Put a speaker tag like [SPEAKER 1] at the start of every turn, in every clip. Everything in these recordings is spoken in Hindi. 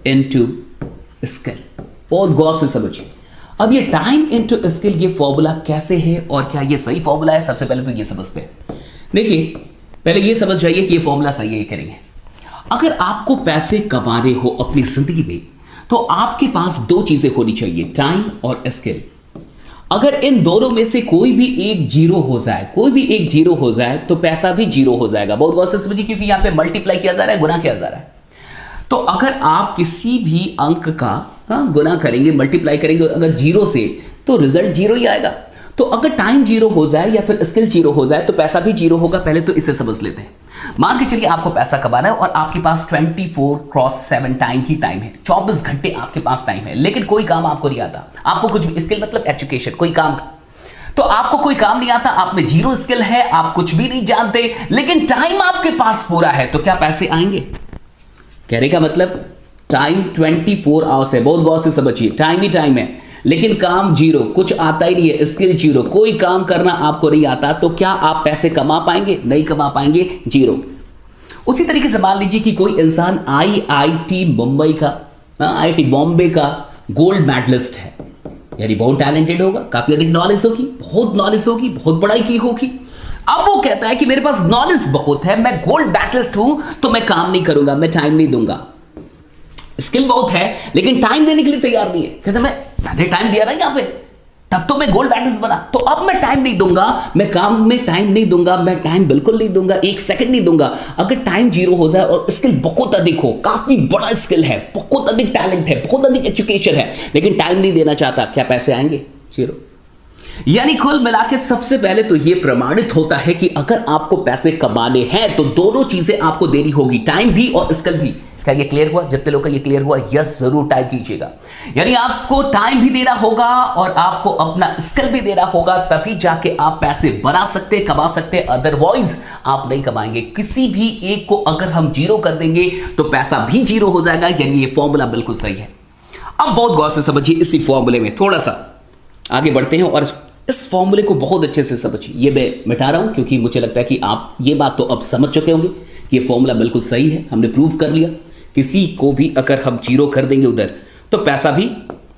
[SPEAKER 1] Into skill. बहुत गौर से समझिए। अब ये टाइम इनटू स्किल ये फॉर्मूला कैसे है और क्या ये सही फॉर्मूला है, सबसे पहले तो ये समझते हैं। देखिए पहले ये समझ जाइए कि ये फॉर्मूला सही है, ये करेंगे। अगर आपको पैसे कमाने हो अपनी जिंदगी में तो आपके पास दो चीजें होनी चाहिए, टाइम और स्किल। अगर इन दोनों में से कोई भी एक जीरो हो जाए, कोई भी एक जीरो हो जाए तो पैसा भी जीरो हो जाएगा। बहुत गौर से समझिए, क्योंकि यहां पे मल्टीप्लाई किया जा रहा है, गुना किया जा रहा है। तो अगर आप किसी भी अंक का गुना करेंगे, मल्टीप्लाई करेंगे अगर जीरो से, तो रिजल्ट जीरो ही आएगा। तो अगर टाइम जीरो हो जाए या फिर स्किल जीरो हो जाए तो पैसा भी जीरो होगा। पहले तो इसे समझ लेते हैं। मान के चलिए आपको पैसा कमाना है और आपके पास 24/7 टाइम ही टाइम है, 24 घंटे आपके पास टाइम है, लेकिन कोई काम आपको नहीं आता। आपको कुछ भी, स्किल मतलब एजुकेशन, कोई काम, तो आपको कोई काम नहीं आता, आप में जीरो स्किल है, आप कुछ भी नहीं जानते, लेकिन टाइम आपके पास पूरा है, तो क्या पैसे आएंगे? कहने का मतलब टाइम 24 आवर्स है। बहुत गौर से समझिए, टाइम ही टाइम है, लेकिन काम जीरो, कुछ आता ही नहीं है, स्किल जीरो, कोई काम करना आपको नहीं आता, तो क्या आप पैसे कमा पाएंगे? नहीं कमा पाएंगे, जीरो। उसी तरीके से मान लीजिए कि कोई इंसान आईआईटी मुंबई का, आईआईटी बॉम्बे का गोल्ड मेडलिस्ट है, यानी बहुत टैलेंटेड होगा, काफी अधिक नॉलेज होगी, बहुत नॉलेज होगी, बहुत पढ़ाई की होगी। अब वो कहता है कि मेरे पास नॉलेज बहुत है, मैं गोल्ड मेडलिस्ट हूं, तो मैं काम नहीं करूंगा, मैं टाइम नहीं दूंगा। स्किल बहुत है लेकिन टाइम देने के लिए तैयार नहीं है। कहता मैंने टाइम दिया ना यहां पे, तब तो मैं गोल्ड मेडलिस्ट बना, तो अब मैं टाइम नहीं दूंगा, मैं काम में टाइम नहीं दूंगा, मैं टाइम बिल्कुल नहीं दूंगा, एक सेकंड नहीं दूंगा। अगर टाइम जीरो हो जाए और स्किल बहुत अधिक हो, काफी बड़ा स्किल है, बहुत अधिक टैलेंट है, बहुत अधिक एजुकेशन है, लेकिन टाइम नहीं देना चाहता, क्या पैसे आएंगे? जीरो। यानी कुल मिला के सबसे पहले तो यह प्रमाणित होता है कि अगर आपको पैसे कमाने हैं तो दोनों चीजें आपको देनी होगी, टाइम भी और स्किल भी। क्या ये क्लियर हुआ? जितने लोग का ये क्लियर हुआ, यस जरूर टाइप कीजिएगा। यानी आपको टाइम भी देना होगा और आपको अपना स्किल भी देना होगा, तभी जाके आप पैसे बना सकते, कमा सकते, अदरवाइज आप नहीं कमाएंगे। किसी भी एक को अगर हम जीरो कर देंगे तो पैसा भी जीरो हो जाएगा। यानी ये फॉर्मूला बिल्कुल सही है। अब बहुत गौर से समझिए, इसी फॉर्मूले में थोड़ा सा आगे बढ़ते हैं और इस फॉर्मूले को बहुत अच्छे से समझिए। ये मैं मिटा रहा हूं क्योंकि मुझे लगता है कि आप ये बात तो अब समझ चुके होंगे कि ये फॉर्मूला बिल्कुल सही है, हमने प्रूव कर लिया। किसी को भी अगर हम जीरो कर देंगे उधर तो पैसा भी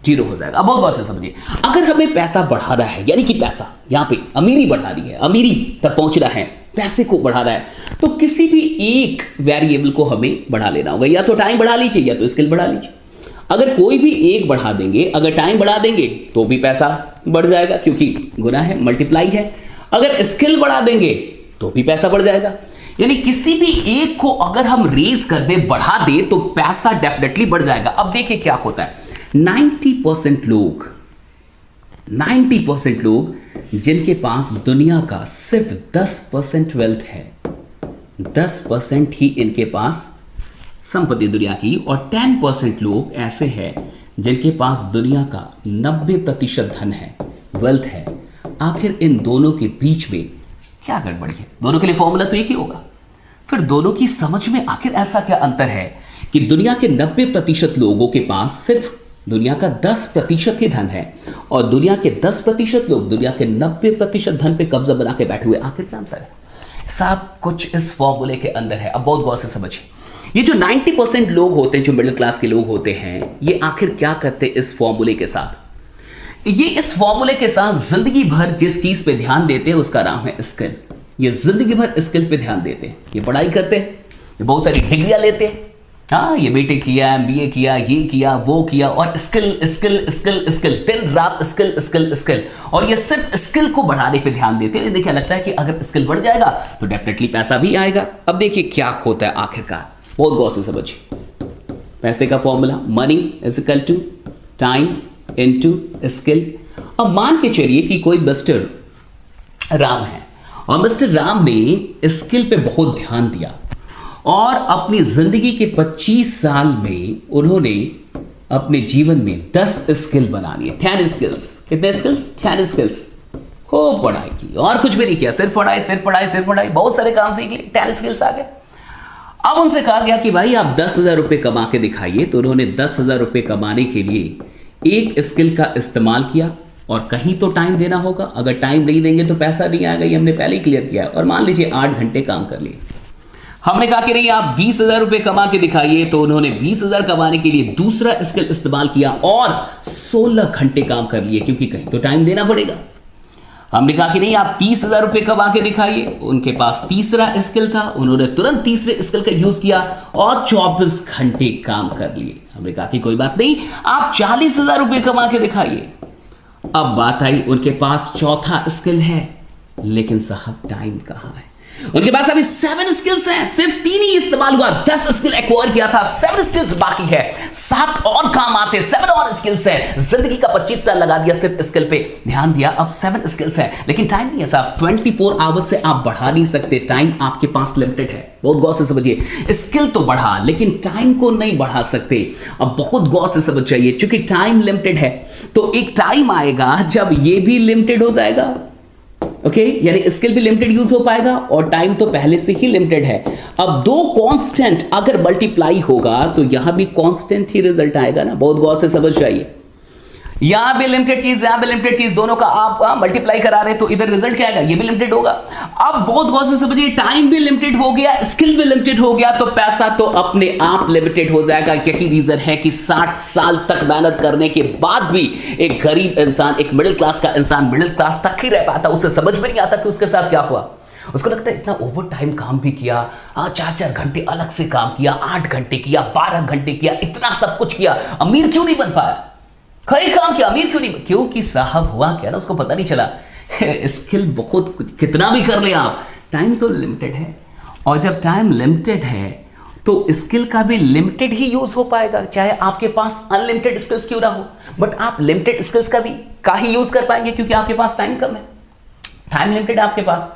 [SPEAKER 1] जीरो हो जाएगा। अब बहुत गौर से समझिए, अगर हमें पैसा बढ़ाना है, यानी कि पैसा यहां पे अमीरी बढ़ानी है, अमीरी तक पहुंचना है, पैसे को बढ़ाना है, तो किसी भी एक वेरिएबल को हमें बढ़ा लेना होगा। या तो टाइम बढ़ा लीजिए या तो स्किल बढ़ा लीजिए। अगर कोई भी एक बढ़ा देंगे, अगर टाइम बढ़ा देंगे तो भी पैसा बढ़ जाएगा क्योंकि गुना है, मल्टीप्लाई है। अगर स्किल बढ़ा देंगे तो भी पैसा बढ़ जाएगा। यानी किसी भी एक को अगर हम रेज कर दे, बढ़ा दे, तो पैसा डेफिनेटली बढ़ जाएगा। अब देखिए क्या होता है, 90% लोग जिनके पास दुनिया का सिर्फ 10% वेल्थ है, 10% ही इनके पास संपत्ति दुनिया की, और 10% लोग ऐसे हैं जिनके पास दुनिया का 90% धन है, वेल्थ है। आखिर इन दोनों के बीच में क्या गड़बड़ी है? दोनों के लिए फॉर्मूला तो एक ही होगा। फिर दोनों की समझ में आखिर ऐसा क्या अंतर है कि दुनिया के 90% लोगों के पास सिर्फ दुनिया का 10% ही धन है और दुनिया के 10% लोग दुनिया के 90% धन पे कब्जा बना के बैठे हुए? आखिर क्या अंतर है? सब कुछ इस फॉर्मूले के अंदर है। अब बहुत गौर से समझिए, ये जो 90% लोग होते हैं, जो मिडिल क्लास के लोग होते हैं, ये आखिर क्या करते हैं इस फॉर्मूले के साथ? ये इस फॉर्मूले के साथ जिंदगी भर जिस चीज पे ध्यान देते हैं उसका नाम है स्किल। ये जिंदगी भर स्किल पे ध्यान देते हैं, ये पढ़ाई करते हैं, ये बहुत सारी डिग्रियां लेते हैं, हाँ ये बीटेक किया, एमबीए किया, ये किया, वो किया, और स्किल स्किल स्किल स्किल, दिन रात स्किल स्किल स्किल, और ये सिर्फ स्किल को बढ़ाने पे ध्यान देते हैं। देखिए लगता है कि अगर स्किल बढ़ जाएगा तो डेफिनेटली पैसा भी आएगा। अब देखिए क्या होता है आखिरकार, बहुत गौर से समझिए। पैसे का formula, money is equal to time into skill. अब मान के चलिए कि कोई मिस्टर राम है और मिस्टर राम ने स्किल पे बहुत ध्यान दिया और अपनी जिंदगी के 25 साल में उन्होंने अपने जीवन में 10 स्किल बना लिए, 10 स्किल्स। कितने स्किल्स? 10 स्किल्स। खूब पढ़ाई की और कुछ भी नहीं किया, सिर्फ पढ़ाई सिर्फ पढ़ाई सिर्फ पढ़ाई, बहुत सारे काम सीख लिए, 10 स्किल्स आ गए। अब उनसे कहा गया कि भाई आप 10,000 रुपये कमा के दिखाइए, तो उन्होंने 10,000 रुपये कमाने के लिए एक स्किल का इस्तेमाल किया और कहीं तो टाइम देना होगा। अगर टाइम नहीं देंगे तो पैसा नहीं आएगा, ये हमने पहले ही क्लियर किया। और मान लीजिए 8 घंटे काम कर लिए। हमने कहा कि नहीं आप 20,000 रुपए कमा के दिखाइए, तो उन्होंने 20,000 कमाने के लिए दूसरा स्किल इस्तेमाल किया और 16 घंटे काम कर लिए, क्योंकि कहीं तो टाइम देना पड़ेगा। हमने कहा कि नहीं आप 30,000 रुपए कमा के दिखाइए, उनके पास तीसरा स्किल था, उन्होंने तुरंत तीसरे स्किल का यूज किया और 24 घंटे काम कर लिए। हमने कहा कि कोई बात नहीं, आप 40,000 रुपए कमा के दिखाइए। अब बात आई उनके पास चौथा स्किल है, लेकिन साहब टाइम कहां है? उनके पास अभी 7 स्किल्स हैं, सिर्फ 3 ही इस्तेमाल हुआ, 10 स्किल एक्वायर किया था, 7 स्किल्स बाकी है, 7 और काम आते, 7 और स्किल्स हैं। जिंदगी का 25 साल लगा दिया सिर्फ स्किल पे, ध्यान दिया, अब 7 स्किल्स हैं, लेकिन टाइम नहीं है साहब। 24 आवर्स से आप बढ़ा नहीं सकते, टाइम आपके पास लिमिटेड है। बहुत गौर से समझिए, स्किल तो बढ़ा लेकिन टाइम को नहीं बढ़ा सकते। अब बहुत गौर से समझ जाइए, क्योंकि टाइम लिमिटेड है, तो एक टाइम आएगा जब ये भी लिमिटेड हो जाएगा। ओके, यानी स्किल भी लिमिटेड यूज हो पाएगा और टाइम तो पहले से ही लिमिटेड है। अब दो कांस्टेंट अगर मल्टीप्लाई होगा तो यहां भी कांस्टेंट ही रिजल्ट आएगा ना। बहुत गौर से समझ जाइए, यहां भी लिमिटेड चीज, यहां भी लिमिटेड चीज, दोनों का आप मल्टीप्लाई करा रहे, तो इधर रिजल्ट क्या आएगा? ये भी लिमिटेड होगा। अब बहुत गौर से समझिए, टाइम भी लिमिटेड हो गया, स्किल भी लिमिटेड हो गया, तो पैसा तो अपने आप लिमिटेड हो जाएगा। यही रीजन है कि 60 साल तक मेहनत करने के बाद भी एक गरीब इंसान, एक मिडिल क्लास का इंसान मिडिल क्लास तक ही रह पाता, उसे समझ में नहीं आता कि उसके साथ क्या हुआ। उसको लगता है इतना ओवर टाइम काम भी किया, 4-4 घंटे अलग से काम किया, 8 घंटे किया, 12 घंटे किया, इतना सब कुछ किया, अमीर क्यों नहीं बन पाया? कई काम किया, अमीर क्यों नहीं? क्योंकि साहब हुआ क्या ना, उसको पता नहीं चला। स्किल बहुत कितना भी कर ले आप, टाइम तो लिमिटेड है, और जब टाइम लिमिटेड है तो स्किल का भी लिमिटेड ही यूज हो पाएगा, चाहे आपके पास अनलिमिटेड स्किल्स क्यों ना हो। बट आप लिमिटेड स्किल्स का ही यूज कर पाएंगे, क्योंकि आपके पास टाइम कम है, टाइम लिमिटेड है आपके पास।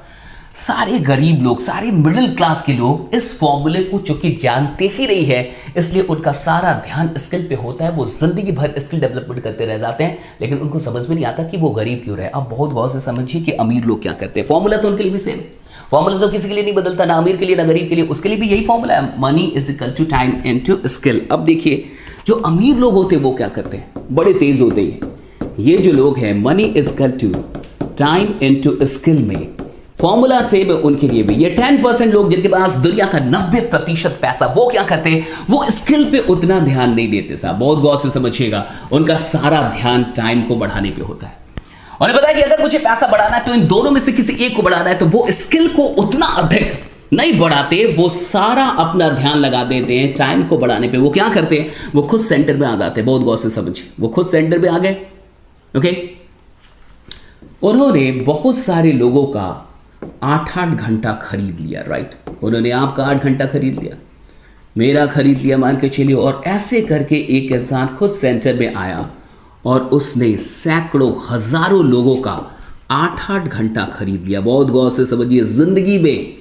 [SPEAKER 1] सारे गरीब लोग, सारे मिडिल क्लास के लोग इस फॉर्मूले को चूंकि जानते ही नहीं है, इसलिए उनका सारा ध्यान स्किल पे होता है। वो जिंदगी भर स्किल डेवलपमेंट करते रह जाते हैं, लेकिन उनको समझ में नहीं आता कि वो गरीब क्यों रहे। अब बहुत गौर से समझिए कि अमीर लोग क्या करते हैं। फॉर्मूला तो उनके लिए भी सेम, फॉर्मूला तो किसी के लिए नहीं बदलता, ना अमीर के लिए ना गरीब के लिए, उसके लिए भी यही फॉर्मूला है, money is equal to time into skill. अब देखिए, जो अमीर लोग होते हैं वो क्या करते हैं, बड़े तेज होते हैं। ये जो लोग हैं, money is equal to time into skill में फॉर्मूला सेम है उनके लिए भी। ये 10% लोग जिनके पास दुनिया का 90% पैसा, वो क्या करते हैं, वो स्किल पे उतना ध्यान नहीं देते साहब। बहुत गौर से समझिएगा, उनका सारा ध्यान टाइम को बढ़ाने पे होता है। उन्हें पता है कि अगर मुझे पैसा बढ़ाना है तो इन दोनों में से किसी एक को बढ़ाना है, तो वो स्किल को उतना अधिक नहीं बढ़ाते, वो सारा अपना ध्यान लगा देते हैं टाइम को बढ़ाने पे। वो क्या करते हैं, वो खुद सेंटर में आ जाते हैं। बहुत गौर से समझिए, वो खुद सेंटर में आ गए। ओके, उन्होंने बहुत सारे लोगों का 8-8 घंटा खरीद लिया, राइट। उन्होंने आपका 8 घंटा खरीद लिया, मेरा खरीद लिया, मान के चलिए, और ऐसे करके एक इंसान खुद सेंटर में आया और उसने सैकड़ों हजारों लोगों का 8-8 घंटा खरीद लिया। बहुत गौर से समझिए, जिंदगी में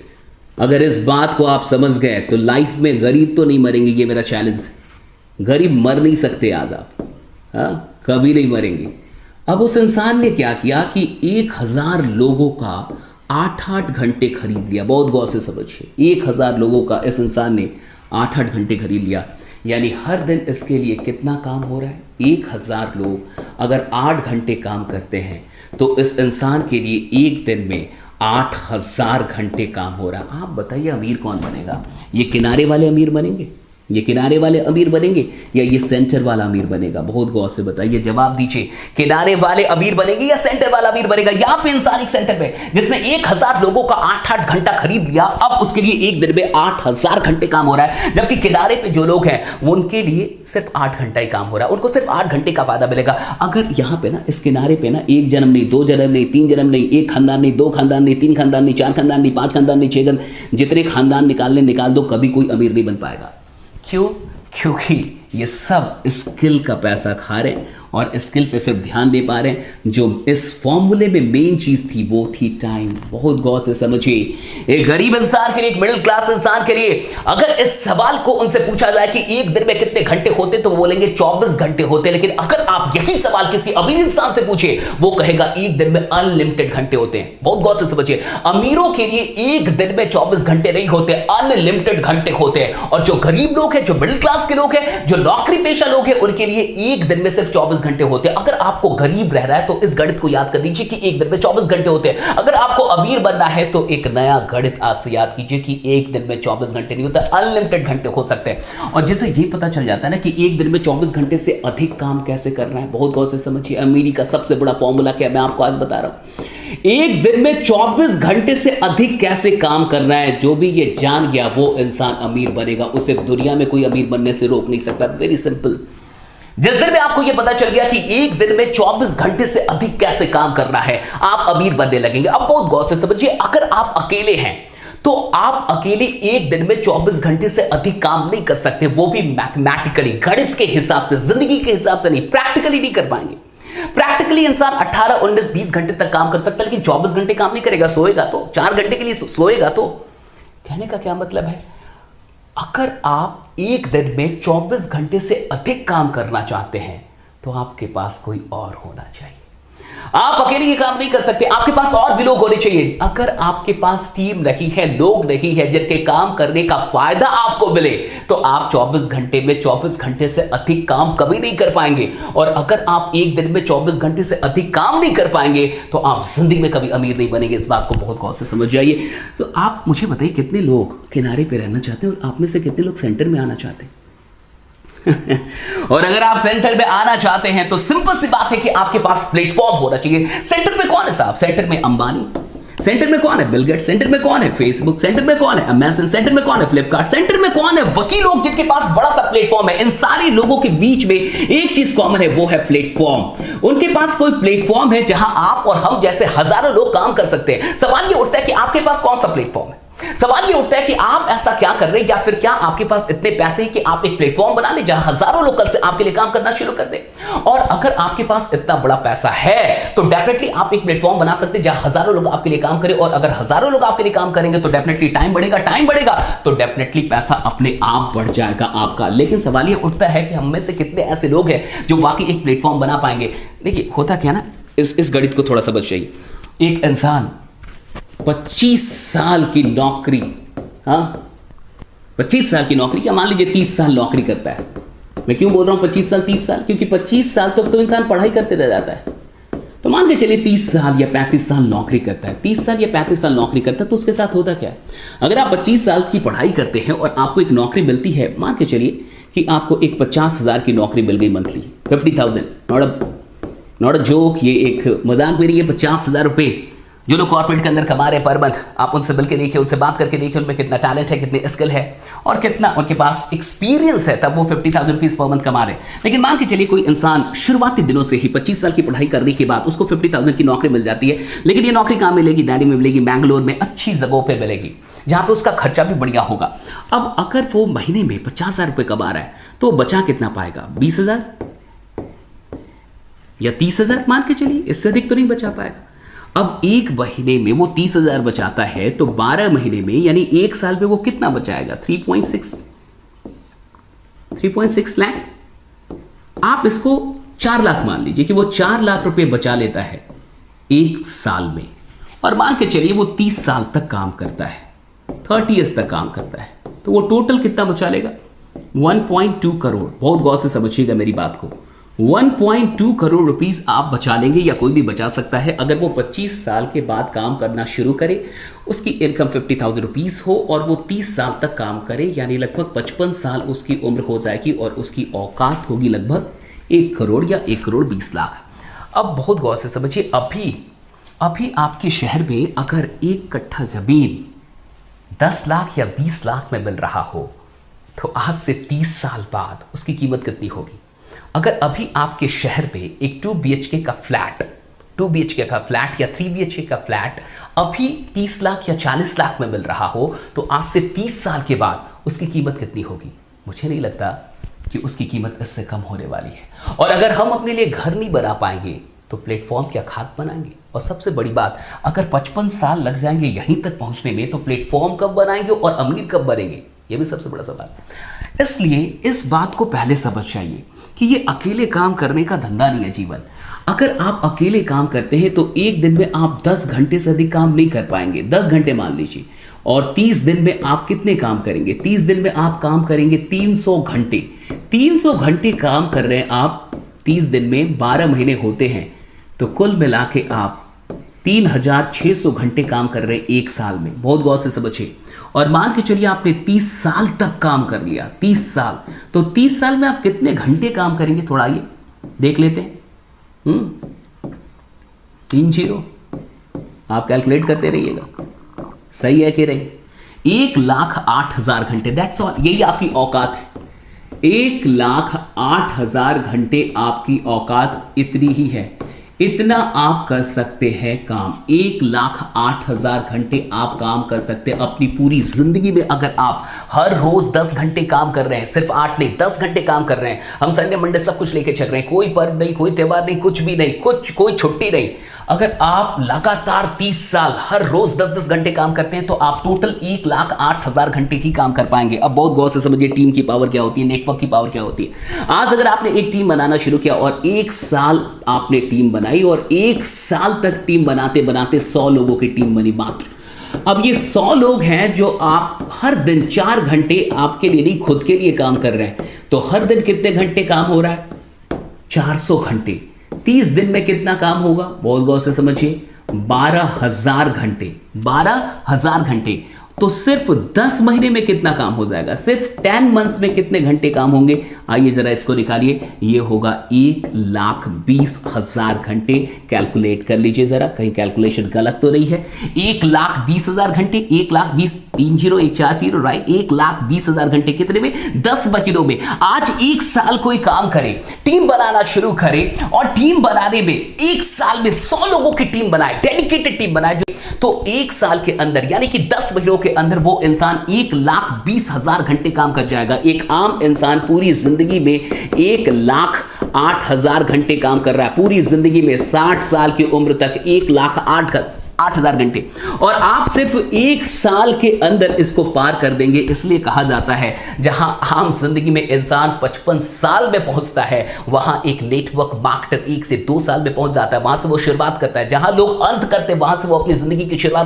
[SPEAKER 1] अगर इस बात को आप समझ गए तो लाइफ में गरीब तो नहीं मरेंगे, ये मेरा चैलेंज है। गरीब मर नहीं सकते आज आप, हाँ, कभी नहीं मरेंगे। अब उस इंसान ने क्या किया कि 1000 लोगों का 8-8 घंटे खरीद लिया। बहुत गौर से समझिए, 1000 लोगों का इस इंसान ने 8-8 घंटे खरीद लिया, यानी हर दिन इसके लिए कितना काम हो रहा है। 1000 लोग अगर 8 घंटे काम करते हैं तो इस इंसान के लिए एक दिन में 8000 घंटे काम हो रहा है। आप बताइए अमीर कौन बनेगा? ये किनारे वाले अमीर बनेंगे, ये किनारे वाले अमीर बनेंगे, या ये सेंटर वाला अमीर बनेगा? बहुत गौर से बताइए, जवाब दीजिए। किनारे वाले अमीर बनेंगे या सेंटर वाला अमीर बनेगा? यहां पे इंसान एक सेंटर पे जिसने 1000 लोगों का 8-8 घंटा खरीद लिया, अब उसके लिए एक दिन में 8000 घंटे काम हो रहा है, जबकि किनारे पे जो लोग हैं उनके लिए सिर्फ 8 घंटा ही काम हो रहा है, उनको सिर्फ 8 घंटे का फायदा मिलेगा। अगर यहां पे ना इस किनारे पे ना 1 जन्म नहीं, 2 जन्म नहीं, 3 जन्म नहीं, 1 खानदान नहीं, 2 खानदान नहीं, 3 खानदान नहीं, 4 खानदान नहीं, 5 खानदान नहीं, 6 खानदान, जितने खानदान निकाल दो, कभी कोई अमीर नहीं बन पाएगा। क्यों? क्योंकि ये सब स्किल का पैसा खा रहे हैं और स्किल पे सिर्फ ध्यान दे पा रहे हैं। जो इस फॉर्मूले में मेन चीज थी वो थी टाइम। बहुत गौर से समझिए, एक गरीब इंसान के लिए, एक मिडिल क्लास इंसान के लिए अगर इस सवाल को उनसे पूछा जाए कि एक दिन में कितने घंटे होते, तो वो बोलेंगे 24 घंटे होते। लेकिन अगर आप यही सवाल किसी अमीर इंसान से पूछे, वो कहेगा एक दिन में अनलिमिटेड घंटे होते हैं। बहुत गौर से समझिए, अमीरों के लिए एक दिन में 24 घंटे नहीं होते, अनलिमिटेड घंटे होते हैं। और जो गरीब लोग हैं, जो मिडिल क्लास के लोग हैं, जो नौकरी पेशा लोग हैं, उनके लिए एक दिन में सिर्फ 24 घंटे होते हैं। अगर आपको गरीब रह रहा है तो इस गणित को याद कर लीजिए कि एक दिन में 24 घंटे होते हैं। अगर आपको अमीर बनना है तो एक नया गणित आज से याद कीजिए कि एक दिन में 24 घंटे नहीं होता, अनलिमिटेड घंटे हो सकते हैं। और जैसे ये पता चल जाता है ना कि एक दिन में 24 घंटे से अधिक काम कैसे करना है, बहुत गौर से समझिए। अमीरी का सबसे बड़ा फॉर्मूला क्या मैं आपको आज बता रहा हूं। एक दिन में 24 घंटे से अधिक कैसे काम करना है, जो भी ये जान गया वो इंसान अमीर बनेगा। उसे दुनिया में कोई अमीर बनने से रोक नहीं सकता। Very simple. जिस दिन में आपको यह पता चल गया कि एक दिन में 24 घंटे से अधिक कैसे काम करना है, आप अमीर बनने लगेंगे। अब बहुत गौर से समझिए, अगर आप अकेले हैं तो आप अकेले एक दिन में 24 घंटे से अधिक काम नहीं कर सकते, वो भी मैथमेटिकली, गणित के हिसाब से, जिंदगी के हिसाब से नहीं, प्रैक्टिकली नहीं कर पाएंगे। प्रैक्टिकली इंसान 18, 19, 20 घंटे तक काम कर सकता है, लेकिन 24 घंटे काम नहीं करेगा। सोएगा तो 4 घंटे के लिए सोएगा तो। कहने का क्या मतलब है, अगर आप एक दिन में 24 घंटे से अधिक काम करना चाहते हैं तो आपके पास कोई और होना चाहिए। आप अकेले ये काम नहीं कर सकते, आपके पास और भी लोग होने चाहिए। अगर आपके पास टीम नहीं है, लोग नहीं है जिनके काम करने का फायदा आपको मिले, तो आप 24 घंटे में 24 घंटे से अधिक काम कभी नहीं कर पाएंगे। और अगर आप एक दिन में 24 घंटे से अधिक काम नहीं कर पाएंगे तो आप जिंदगी में कभी अमीर नहीं बनेंगे। इस बात को बहुत गौर से समझ जाइए। तो आप मुझे बताइए, कितने लोग किनारे पे रहना चाहते हैं और आप में से कितने लोग सेंटर में आना चाहते हैं? और अगर आप सेंटर में आना चाहते हैं तो सिंपल सी बात है कि आपके पास प्लेटफॉर्म होना चाहिए। सेंटर में कौन है साहब? सेंटर में अंबानी, सेंटर में कौन है? बिल गेट्स, सेंटर में कौन है? फेसबुक, सेंटर में कौन है? अमेज़न, सेंटर में कौन है? फ्लिपकार्ट, सेंटर में कौन है? वकील लोग जिनके पास बड़ा सा प्लेटफॉर्म है। इन सारे लोगों के बीच में एक चीज कॉमन है, वो है प्लेटफॉर्म। उनके पास कोई प्लेटफॉर्म है जहां आप और हम जैसे हजारों लोग काम कर सकते हैं। सवाल ये उठता है कि आपके पास कौन सा प्लेटफॉर्म है। सवाल ये उठता है कि आप ऐसा क्या कर रहे हैं, या फिर क्या आपके पास इतने पैसे हैं कि आप एक प्लेटफॉर्म बना लें जहां हजारों लोग कल से आपके लिए काम करना शुरू कर दें। और अगर आपके पास इतना बड़ा पैसा है तो डेफिनेटली आप एक प्लेटफॉर्म बना सकते हैं जहां हजारों लोग आपके लिए काम करें। और अगर हजारों लोग आपके लिए काम करेंगे तो डेफिनेटली टाइम बढ़ेगा तो डेफिनेटली पैसा अपने आप बढ़ जाएगा आपका। लेकिन सवाल ये उठता है कि हम में से कितने ऐसे लोग हैं जो वाकई एक प्लेटफॉर्म बना पाएंगे। देखिए होता क्या ना, इस गणित को थोड़ा समझ जाइए। एक इंसान 25 साल की नौकरी, 25 साल की नौकरी, क्या मान लीजिए 30 साल नौकरी करता है। मैं क्यों बोल रहा हूं 25 साल 30 साल, क्योंकि 25 साल तो इंसान पढ़ाई करते रह जाता है। तो मान के चलिए 30 साल या 35 साल नौकरी करता है, 30 साल या 35 साल नौकरी करता है, तो उसके साथ होता क्या है? अगर आप 25 साल की पढ़ाई करते हैं और आपको एक नौकरी मिलती है, मान के चलिए कि आपको एक 50,000 की नौकरी मिल गई मंथली, 50,000, नॉट अ जोक, ये एक मजाक मेरी, ये 50,000 रुपये जो लोग कॉर्पोरेट के अंदर कमा रहे पर मंथ, आप उनसे मिल के देखिए, उनसे बात करके देखिए उनमें कितना टैलेंट है, कितनी स्किल है और कितना उनके पास एक्सपीरियंस है, तब वो 50,000 रुपीज पर मंथ कमा रहे हैं। लेकिन मान के चलिए कोई इंसान शुरुआती दिनों से ही 25 साल की पढ़ाई करने के बाद उसको 50,000 की नौकरी मिल जाती है। लेकिन ये नौकरी कहाँ मिलेगी? दिल्ली में मिलेगी, बैंगलोर में, अच्छी जगहों पर मिलेगी जहाँ पे उसका खर्चा भी बढ़िया होगा। अब अगर वो महीने में 50,000 रुपये कमा रहा है तो बचा कितना पाएगा? 20,000 या 30,000 मान के चलिए, इससे अधिक तो नहीं बचा पाएगा। अब एक महीने में वो 30,000 बचाता है तो 12 महीने में यानी एक साल में वो कितना बचाएगा? 3.6 लाख। आप इसको 4 लाख मान लीजिए कि वो 4 लाख रुपए बचा लेता है एक साल में। और मान के चलिए वो 30 साल तक काम करता है, 30 ईयर्स तक काम करता है, तो वो टोटल कितना बचा लेगा? 1.2 करोड़। बहुत गौर से समझिएगा मेरी बात को। 1.2 करोड़ रुपीस आप बचा लेंगे, या कोई भी बचा सकता है अगर वो 25 साल के बाद काम करना शुरू करे, उसकी इनकम 50,000 रुपीस हो और वो 30 साल तक काम करे, यानी लगभग 55 साल उसकी उम्र हो जाएगी और उसकी औकात होगी लगभग 1 करोड़ या 1 करोड़ 20 लाख। अब बहुत गौर से समझिए, अभी आपके शहर में अगर 1 कट्ठा जमीन 10 लाख या 20 लाख में मिल रहा हो तो आज से 30 साल बाद उसकी कीमत कितनी होगी? अगर अभी आपके शहर पे एक 2 BHK का फ्लैट या 3 BHK का फ्लैट अभी 30 लाख या 40 लाख में मिल रहा हो तो आज से 30 साल के बाद उसकी कीमत कितनी होगी? मुझे नहीं लगता कि उसकी कीमत इससे कम होने वाली है। और अगर हम अपने लिए घर नहीं बना पाएंगे तो प्लेटफॉर्म क्या खाद बनाएंगे? और सबसे बड़ी बात, अगर 55 साल लग जाएंगे यहीं तक पहुंचने में तो प्लेटफॉर्म कब बनाएंगे और अमीर कब बनेंगे? ये भी सबसे बड़ा सवाल है। इसलिए इस बात को पहले समझ जाइए कि ये अकेले काम करने का धंधा नहीं है जीवन। अगर आप अकेले काम करते हैं तो एक दिन में आप 10 घंटे से अधिक काम नहीं कर पाएंगे। 10 घंटे मान लीजिए, और 30 दिन में आप कितने काम करेंगे? 30 दिन में आप काम करेंगे 300 घंटे। 300 घंटे काम कर रहे हैं आप 30 दिन में 12 महीने होते हैं, तो कुल मिला के आप 3600 घंटे काम कर रहे हैं एक साल में। बहुत गौर से समझिए। और मान के चलिए आपने 30 साल तक काम कर लिया, 30 साल, तो 30 साल में आप कितने घंटे काम करेंगे, थोड़ा आइए देख लेते हैं। 3 0 आप कैलकुलेट करते रहिएगा, सही है कि नहीं? 1,08,000 घंटे, दैट्स ऑल। यही आपकी औकात है। 1,08,000 घंटे आपकी औकात इतनी ही है। इतना आप कर सकते हैं काम। 1,08,000 घंटे आप काम कर सकते हैं अपनी पूरी जिंदगी में। अगर आप हर रोज 10 घंटे काम कर रहे हैं, सिर्फ 8 नहीं 10 घंटे काम कर रहे हैं, हम संडे मंडे सब कुछ लेके चल रहे हैं, कोई पर्व नहीं, कोई त्योहार नहीं, कुछ भी नहीं, कोई छुट्टी नहीं। अगर आप लगातार 30 साल हर रोज 10-10 घंटे काम करते हैं, तो आप टोटल 1,08,000 घंटे ही काम कर पाएंगे। अब बहुत गौर से समझिए टीम की पावर क्या होती है, नेटवर्क की पावर क्या होती है। आज अगर आपने एक टीम बनाना शुरू किया और 1 साल आपने टीम बनाई और 1 साल तक टीम बनाते बनाते 100 लोगों की टीम बनी मात्र। अब ये 100 लोग हैं जो आप हर दिन 4 घंटे आपके लिए नहीं खुद के लिए काम कर रहे हैं, तो हर दिन कितने घंटे काम हो रहा है? 400 घंटे। 30 दिन में कितना काम होगा, बहुत गौर से समझिए, 12,000 घंटे। 12,000 घंटे। तो सिर्फ 10 महीने में कितना काम हो जाएगा, सिर्फ 10 मंथ्स में कितने घंटे काम होंगे? आइए जरा इसको निकालिए। ये होगा 1,20,000 घंटे। कैलकुलेट कर लीजिए जरा, कहीं कैलकुलेशन गलत तो नहीं है। 1,20,000 घंटे, 1,20,000, 30,140, राइट। 1,20,000 घंटे कितने में? 10 महीनों में। आज 1 साल कोई काम करे, टीम बनाना शुरू करे और टीम बनाने में 1 साल में 100 लोगों की टीम बनाए, डेडिकेटेड टीम बनाए, तो 1 साल के अंदर यानी कि 10 महीनों के अंदर वो इंसान 1,20,000 घंटे काम कर जाएगा। एक आम इंसान पूरी जिंदगी में 1,08,000 घंटे काम कर रहा है, पूरी जिंदगी में 60 साल की उम्र तक 1,08,000 घंटे। और आप सिर्फ 1 साल के अंदर इसको पार कर देंगे। इसलिए कहा जाता है जहां आम जिंदगी में इंसान 55 साल में पहुंचता है, वहां एक नेटवर्क मार्केटर 1 से 2 साल में पहुंच जाता है। वहां से वो शुरुआत करता है। जहां लोग अंत करते हैं, वहां से वो अपनी जिंदगी की शुरुआत